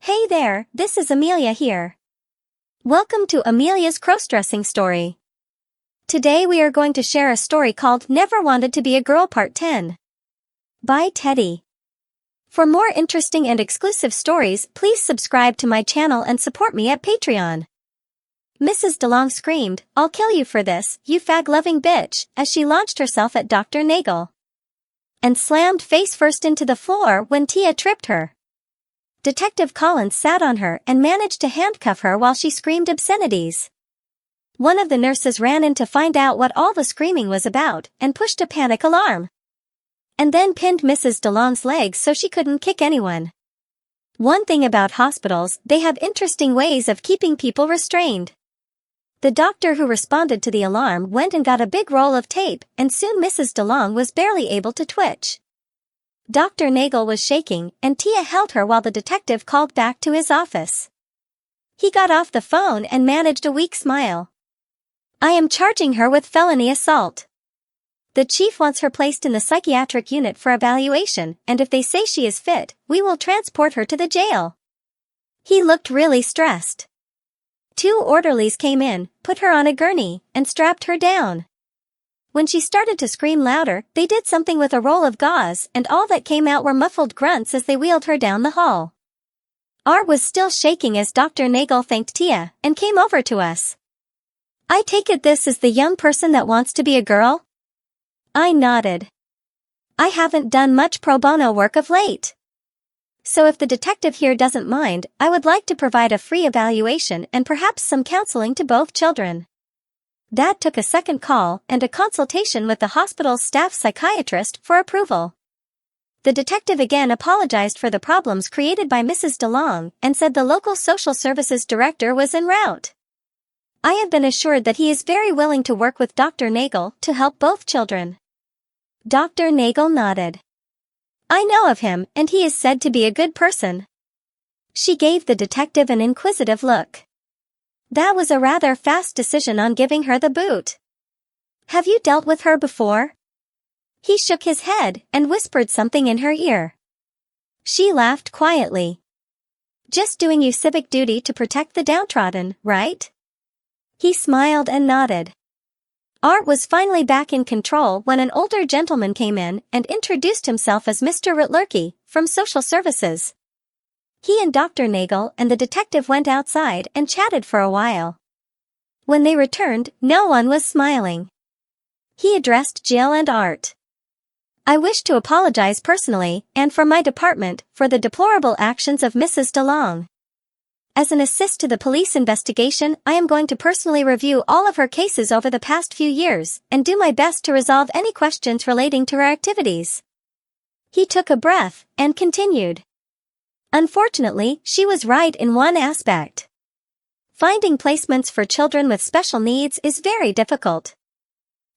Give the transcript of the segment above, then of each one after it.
Hey there, this is Amelia here. Welcome to Amelia's crossdressing story. Today we are going to share a story called Never Wanted to Be a Girl Part 10. By Teddy. For more interesting and exclusive stories, please subscribe to my channel and support me at Patreon. Mrs. DeLong screamed, "I'll kill you for this, you fag-loving bitch," as she launched herself at Dr. Nagel. And slammed face first into the floor when Tia tripped her. Detective Collins sat on her and managed to handcuff her while she screamed obscenities. One of the nurses ran in to find out what all the screaming was about and pushed a panic alarm. And then pinned Mrs. DeLong's legs so she couldn't kick anyone. One thing about hospitals, they have interesting ways of keeping people restrained. The doctor who responded to the alarm went and got a big roll of tape, and soon Mrs. DeLong was barely able to twitch. Dr. Nagel was shaking, and Tia held her while the detective called back to his office. He got off the phone and managed a weak smile. "I am charging her with felony assault. The chief wants her placed in the psychiatric unit for evaluation, and if they say she is fit, we will transport her to the jail." He looked really stressed. 2 orderlies came in, put her on a gurney, and strapped her down. When she started to scream louder, they did something with a roll of gauze, and all that came out were muffled grunts as they wheeled her down the hall. Art was still shaking as Dr. Nagel thanked Tia and came over to us. "I take it this is the young person that wants to be a girl?" I nodded. "I haven't done much pro bono work of late. So if the detective here doesn't mind, I would like to provide a free evaluation and perhaps some counseling to both children." That took a second call and a consultation with the hospital's staff psychiatrist for approval. The detective again apologized for the problems created by Mrs. DeLong and said the local social services director was en route. I have been assured that he is very willing to work with Dr. Nagel to help both children. Dr. Nagel nodded. "I know of him, and he is said to be a good person." She gave the detective an inquisitive look. That was a rather fast decision on giving her the boot. "Have you dealt with her before?" He shook his head and whispered something in her ear. She laughed quietly. "Just doing you civic duty to protect the downtrodden, right?" He smiled and nodded. Art was finally back in control when an older gentleman came in and introduced himself as Mr. Ritlerke, from Social Services. He and Dr. Nagel and the detective went outside and chatted for a while. When they returned, no one was smiling. He addressed Jill and Art. "I wish to apologize personally, and for my department, for the deplorable actions of Mrs. DeLong. As an assist to the police investigation, I am going to personally review all of her cases over the past few years, and do my best to resolve any questions relating to her activities." He took a breath, and continued. "Unfortunately, she was right in one aspect. Finding placements for children with special needs is very difficult.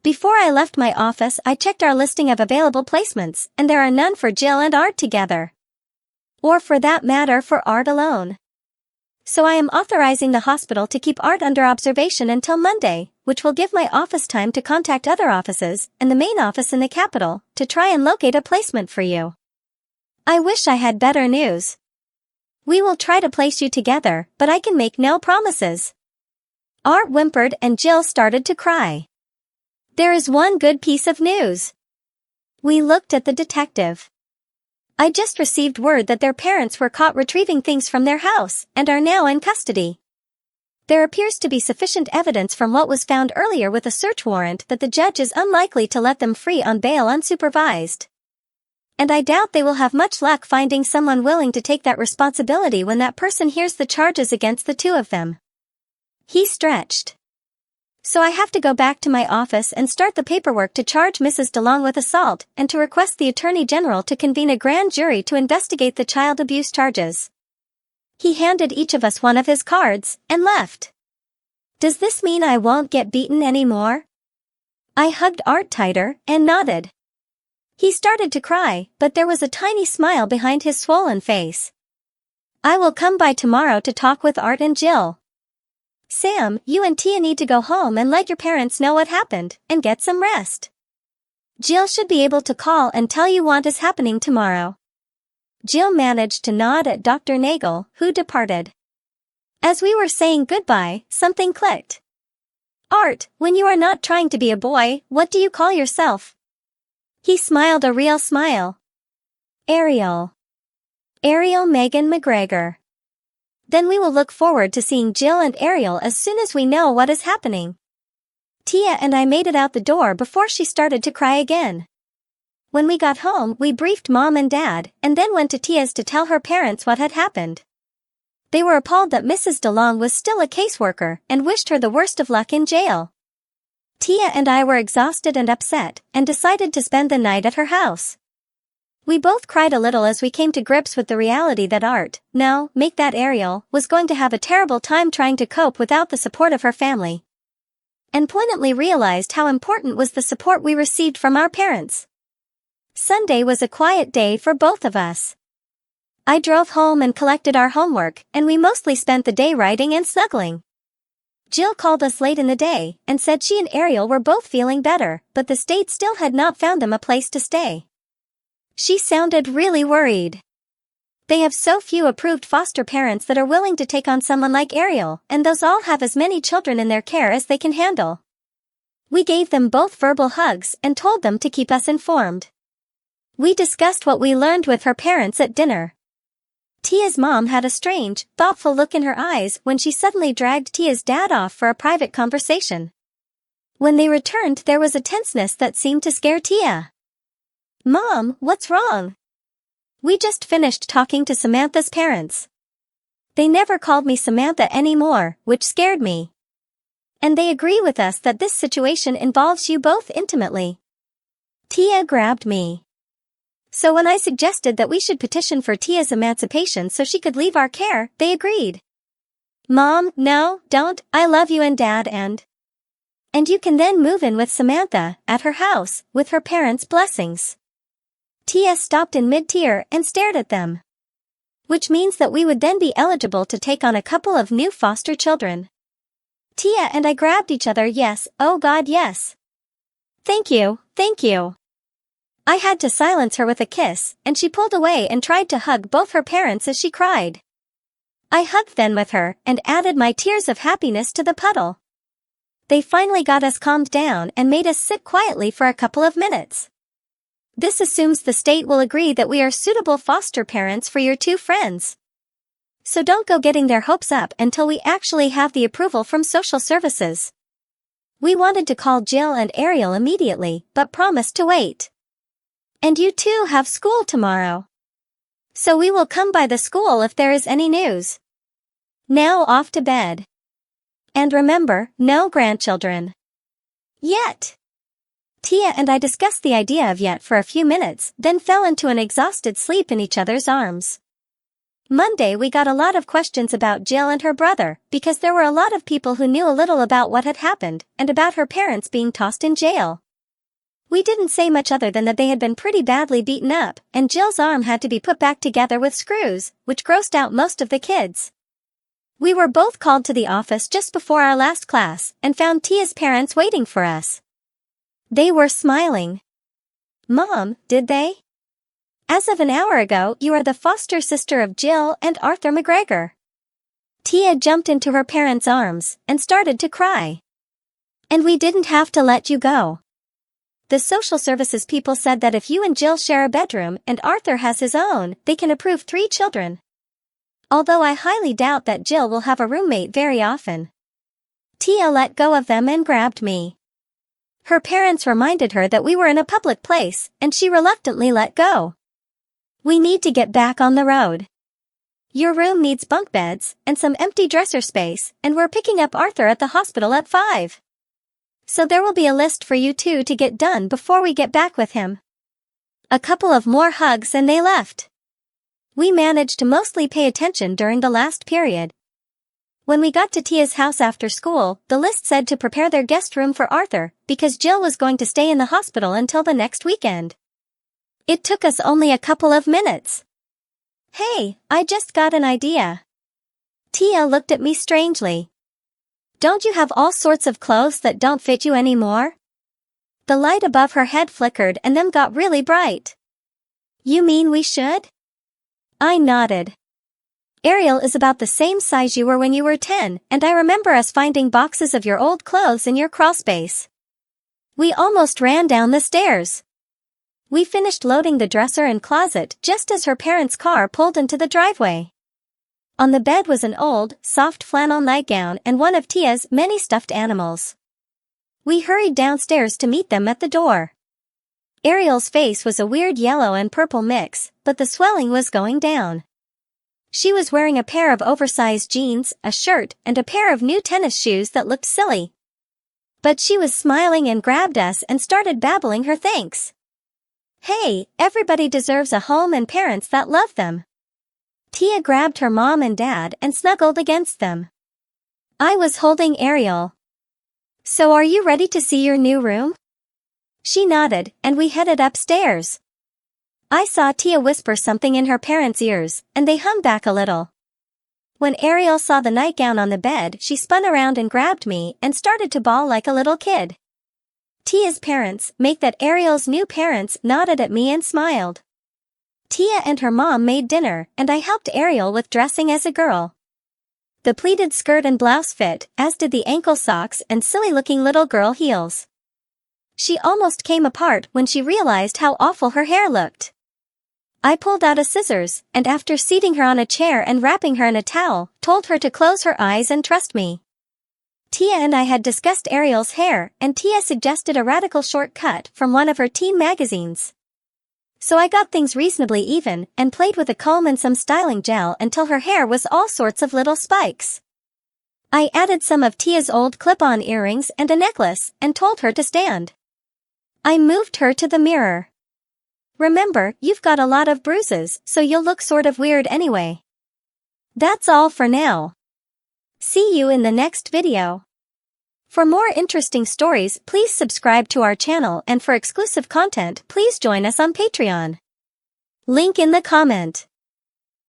Before I left my office, I checked our listing of available placements, and there are none for Jill and Art together. Or for that matter for Art alone. So I am authorizing the hospital to keep Art under observation until Monday, which will give my office time to contact other offices, and the main office in the capital, to try and locate a placement for you. I wish I had better news. We will try to place you together, but I can make no promises." Art whimpered and Jill started to cry. "There is one good piece of news." We looked at the detective. "I just received word that their parents were caught retrieving things from their house and are now in custody. There appears to be sufficient evidence from what was found earlier with a search warrant that the judge is unlikely to let them free on bail unsupervised. And I doubt they will have much luck finding someone willing to take that responsibility when that person hears the charges against the two of them." He stretched. "So I have to go back to my office and start the paperwork to charge Mrs. DeLong with assault and to request the Attorney General to convene a grand jury to investigate the child abuse charges." He handed each of us one of his cards and left. "Does this mean I won't get beaten anymore?" I hugged Art tighter and nodded. He started to cry, but there was a tiny smile behind his swollen face. "I will come by tomorrow to talk with Art and Jill. Sam, you and Tia need to go home and let your parents know what happened, and get some rest. Jill should be able to call and tell you what is happening tomorrow." Jill managed to nod at Dr. Nagel, who departed. As we were saying goodbye, something clicked. Art, when you are not trying to be a boy, what do you call yourself? He smiled a real smile. Ariel. Ariel Megan McGregor. Then we will look forward to seeing Jill and Ariel as soon as we know what is happening. Tia and I made it out the door before she started to cry again. When we got home, we briefed Mom and Dad, and then went to Tia's to tell her parents what had happened. They were appalled that Mrs. DeLong was still a caseworker and wished her the worst of luck in jail. Tia and I were exhausted and upset, and decided to spend the night at her house. We both cried a little as we came to grips with the reality that Art, no, make that Ariel, was going to have a terrible time trying to cope without the support of her family. And poignantly realized how important was the support we received from our parents. Sunday was a quiet day for both of us. I drove home and collected our homework, and we mostly spent the day writing and snuggling. Jill called us late in the day, and said she and Ariel were both feeling better, but the state still had not found them a place to stay. She sounded really worried. They have so few approved foster parents that are willing to take on someone like Ariel, and those all have as many children in their care as they can handle. We gave them both verbal hugs and told them to keep us informed. We discussed what we learned with her parents at dinner. Tia's mom had a strange, thoughtful look in her eyes when she suddenly dragged Tia's dad off for a private conversation. When they returned, there was a tenseness that seemed to scare Tia. Mom, what's wrong? We just finished talking to Samantha's parents. They never called me Samantha anymore, which scared me. And they agree with us that this situation involves you both intimately. Tia grabbed me. So when I suggested that we should petition for Tia's emancipation so she could leave our care, they agreed. Mom, no, don't, I love you and Dad and you can then move in with Samantha, at her house, with her parents' blessings. Tia stopped in mid-tier and stared at them. Which means that we would then be eligible to take on a couple of new foster children. Tia and I grabbed each other. Yes, oh God, yes. Thank you, thank you. I had to silence her with a kiss, and she pulled away and tried to hug both her parents as she cried. I hugged them with her and added my tears of happiness to the puddle. They finally got us calmed down and made us sit quietly for a couple of minutes. This assumes the state will agree that we are suitable foster parents for your two friends. So don't go getting their hopes up until we actually have the approval from social services. We wanted to call Jill and Ariel immediately, but promised to wait. And you two have school tomorrow. So we will come by the school if there is any news. Now off to bed. And remember, no grandchildren. Yet. Tia and I discussed the idea of yet for a few minutes, then fell into an exhausted sleep in each other's arms. Monday we got a lot of questions about Jill and her brother, because there were a lot of people who knew a little about what had happened, and about her parents being tossed in jail. We didn't say much other than that they had been pretty badly beaten up, and Jill's arm had to be put back together with screws, which grossed out most of the kids. We were both called to the office just before our last class, and found Tia's parents waiting for us. They were smiling. Mom, did they? As of an hour ago, you are the foster sister of Jill and Arthur McGregor. Tia jumped into her parents' arms, and started to cry. And we didn't have to let you go. The social services people said that if you and Jill share a bedroom and Arthur has his own, they can approve 3 children. Although I highly doubt that Jill will have a roommate very often. Tia let go of them and grabbed me. Her parents reminded her that we were in a public place, and she reluctantly let go. We need to get back on the road. Your room needs bunk beds, and some empty dresser space, and we're picking up Arthur at the hospital at 5. So there will be a list for you two to get done before we get back with him. A couple of more hugs and they left. We managed to mostly pay attention during the last period. When we got to Tia's house after school, the list said to prepare their guest room for Arthur, because Jill was going to stay in the hospital until the next weekend. It took us only a couple of minutes. Hey, I just got an idea. Tia looked at me strangely. Don't you have all sorts of clothes that don't fit you anymore? The light above her head flickered and then got really bright. You mean we should? I nodded. Ariel is about the same size you were when you were 10, and I remember us finding boxes of your old clothes in your crawlspace. We almost ran down the stairs. We finished loading the dresser and closet just as her parents' car pulled into the driveway. On the bed was an old, soft flannel nightgown and one of Tia's many stuffed animals. We hurried downstairs to meet them at the door. Ariel's face was a weird yellow and purple mix, but the swelling was going down. She was wearing a pair of oversized jeans, a shirt, and a pair of new tennis shoes that looked silly. But she was smiling and grabbed us and started babbling her thanks. Hey, everybody deserves a home and parents that love them. Tia grabbed her mom and dad and snuggled against them. I was holding Ariel. So are you ready to see your new room? She nodded, and we headed upstairs. I saw Tia whisper something in her parents' ears, and they hummed back a little. When Ariel saw the nightgown on the bed, she spun around and grabbed me and started to bawl like a little kid. Tia's parents, make that Ariel's new parents, nodded at me and smiled. Tia and her mom made dinner, and I helped Ariel with dressing as a girl. The pleated skirt and blouse fit, as did the ankle socks and silly-looking little girl heels. She almost came apart when she realized how awful her hair looked. I pulled out a scissors, and after seating her on a chair and wrapping her in a towel, told her to close her eyes and trust me. Tia and I had discussed Ariel's hair, and Tia suggested a radical short cut from one of her teen magazines. So I got things reasonably even and played with a comb and some styling gel until her hair was all sorts of little spikes. I added some of Tia's old clip-on earrings and a necklace and told her to stand. I moved her to the mirror. Remember, you've got a lot of bruises, so you'll look sort of weird anyway. That's all for now. See you in the next video. For more interesting stories, please subscribe to our channel, and for exclusive content, please join us on Patreon. Link in the comment.